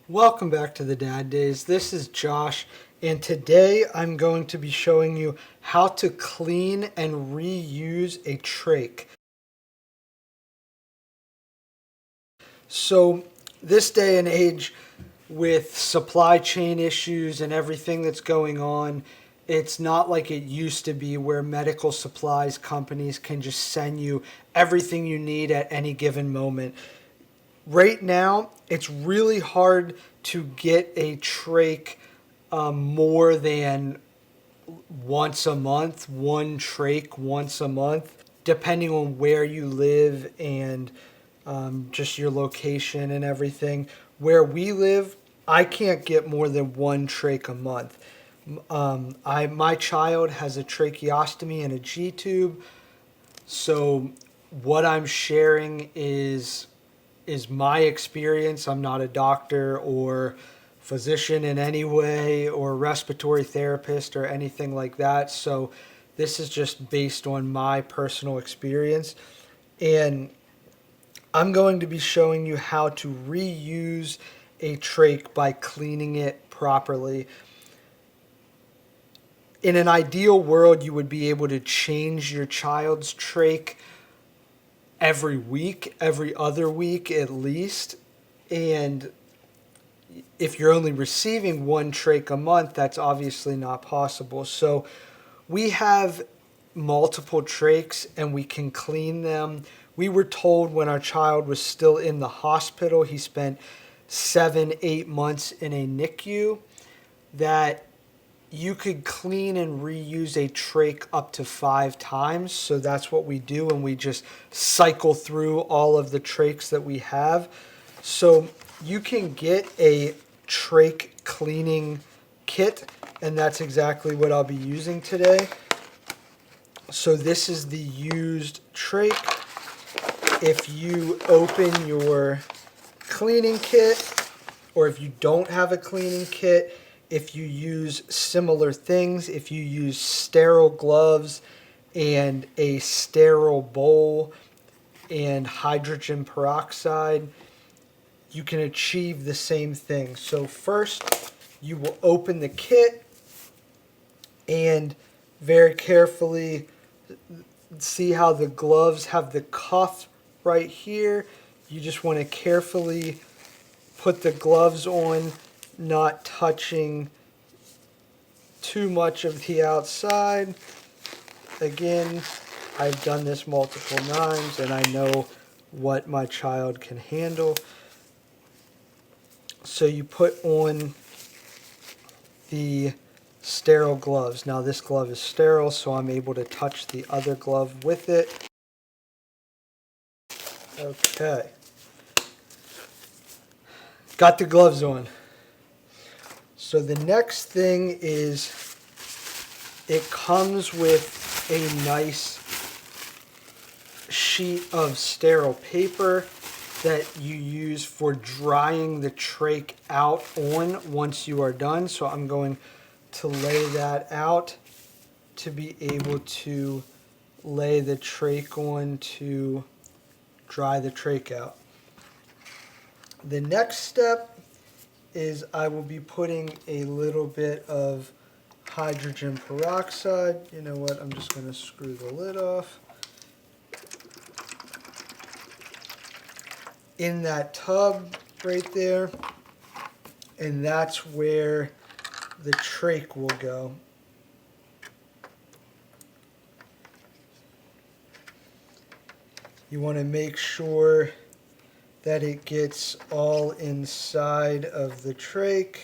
Welcome back to the Dad Days. This is Josh, and today I'm going to be showing you how to clean and reuse a trach. So, this day and age, with supply chain issues and everything that's going on, it's not like it used to be where medical supplies companies can just send you everything you need at any given moment. Right now, it's really hard to get a trach more than once a month, one trach once a month, depending on where you live and just your location and everything. Where we live, I can't get more than one trach a month. My child has a tracheostomy and a G tube, so what I'm sharing is my experience. I'm not a doctor or physician in any way or respiratory therapist or anything like that. So this is just based on my personal experience. And I'm going to be showing you how to reuse a trach by cleaning it properly. In an ideal world, you would be able to change your child's trach every week, every other week at least. And if you're only receiving one trach a month, that's obviously not possible. So we have multiple trachs and we can clean them. We were told when our child was still in the hospital, he spent 7-8 months in a NICU, that you could clean and reuse a trach up to 5 times. So that's what we do, and we just cycle through all of the trachs that we have. So you can get a trach cleaning kit, and that's exactly what I'll be using today. So this is the used trach. If you open your cleaning kit, or if you don't have a cleaning kit, if you use similar things, if you use sterile gloves and a sterile bowl and hydrogen peroxide, you can achieve the same thing. So first, you will open the kit and very carefully see how the gloves have the cuff right here. You just want to carefully put the gloves on, not touching too much of the outside. Again, I've done this multiple times and I know what my child can handle. So you put on the sterile gloves. Now this glove is sterile, so I'm able to touch the other glove with it. Okay. Got the gloves on. So the next thing is, it comes with a nice sheet of sterile paper that you use for drying the trach out on once you are done. So I'm going to lay that out to be able to lay the trach on to dry the trach out. The next step is I will be putting a little bit of hydrogen peroxide. You know what, I'm just going to screw the lid off. In that tub right there, and that's where the trach will go. You want to make sure that it gets all inside of the trach.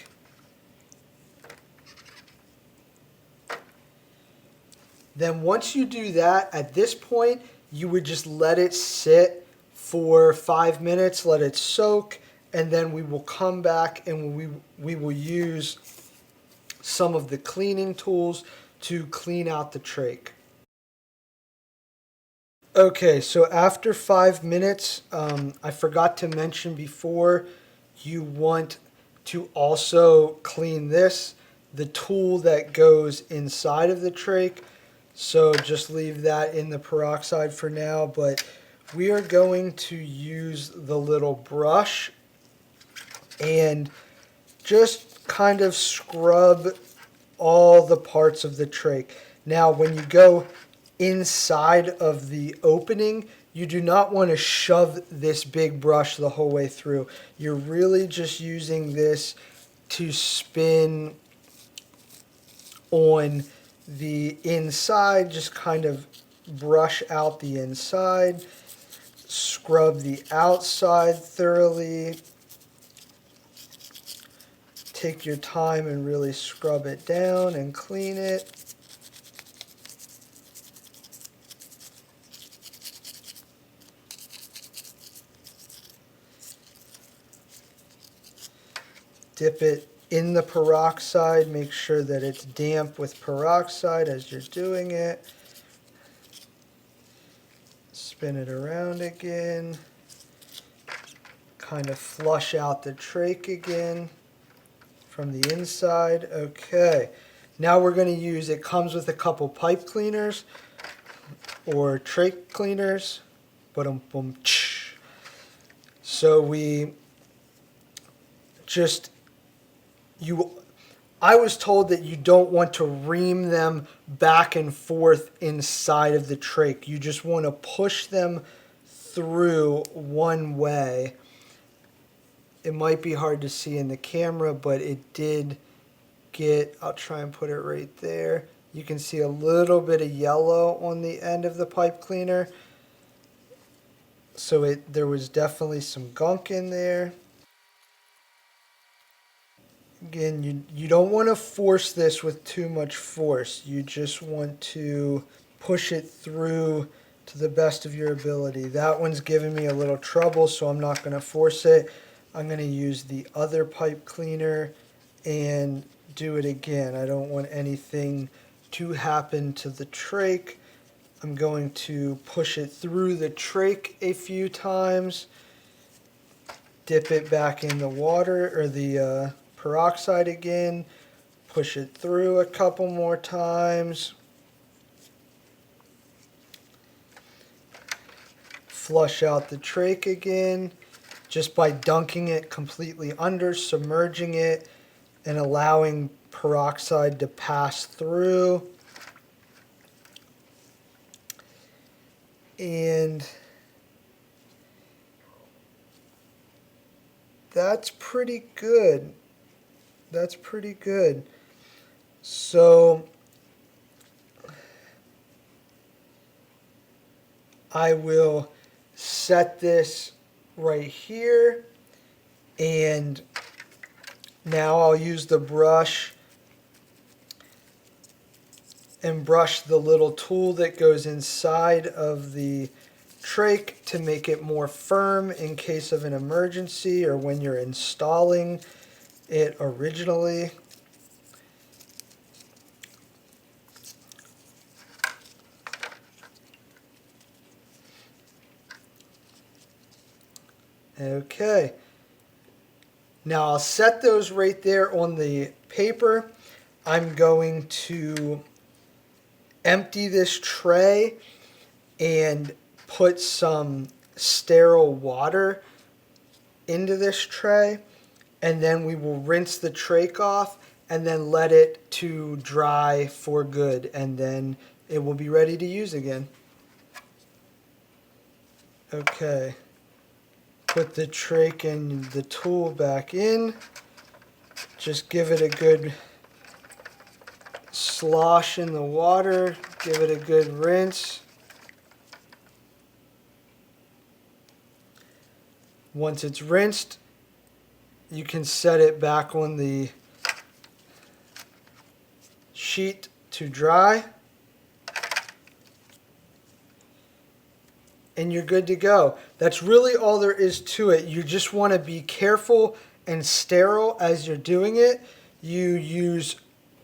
Then once you do that, at this point, you would just let it sit for 5 minutes, let it soak, and then we will come back and we will use some of the cleaning tools to clean out the trach. Okay, so after 5 minutes, I forgot to mention before, you want to also clean this, the tool that goes inside of the trach. So just leave that in the peroxide for now, but we are going to use the little brush, and just kind of scrub all the parts of the trach. Now, when you go inside of the opening, you do not want to shove this big brush the whole way through. You're really just using this to spin on the inside, just kind of brush out the inside, scrub the outside thoroughly. Take your time and really scrub it down and clean it. Dip it in the peroxide. Make sure that it's damp with peroxide as you're doing it. Spin it around again. Kind of flush out the trach again from the inside. Okay. Now we're going to use, it comes with a couple pipe cleaners or trach cleaners. So we just, I was told that you don't want to ream them back and forth inside of the trach. You just want to push them through one way. It might be hard to see in the camera, but it did get, I'll try and put it right there. You can see a little bit of yellow on the end of the pipe cleaner. So there was definitely some gunk in there. Again, you don't want to force this with too much force. You just want to push it through to the best of your ability. That one's giving me a little trouble, so I'm not going to force it. I'm going to use the other pipe cleaner and do it again. I don't want anything to happen to the trach. I'm going to push it through the trach a few times. Dip it back in the water or the peroxide again. Push it through a couple more times. Flush out the trach again, just by dunking it completely under, submerging it, and allowing peroxide to pass through. And that's pretty good. That's pretty good. So I will set this right here, and now I'll use the brush and brush the little tool that goes inside of the trach to make it more firm in case of an emergency or when you're installing it originally. Okay. Now I'll set those right there on the paper. I'm going to empty this tray and put some sterile water into this tray, and then we will rinse the trach off and then let it to dry for good, and then it will be ready to use again. Okay. Put the trach and the tool back in. Just give it a good slosh in the water. Give it a good rinse. Once it's rinsed, you can set it back on the sheet to dry. And you're good to go. That's really all there is to it. You just want to be careful and sterile as you're doing it. You use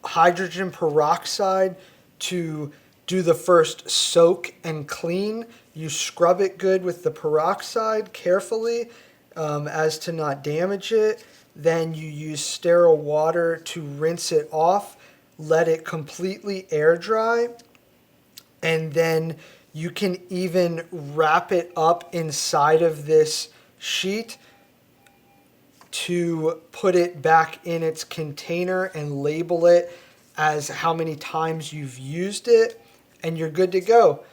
hydrogen peroxide to do the first soak and clean. You scrub it good with the peroxide carefully as to not damage it. Then you use sterile water to rinse it off. Let it completely air dry. And then you can even wrap it up inside of this sheet to put it back in its container and label it as how many times you've used it, and you're good to go.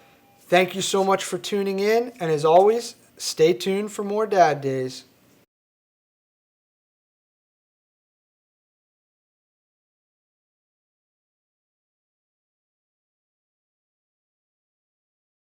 Thank you so much for tuning in, and as always, stay tuned for more Dad Days.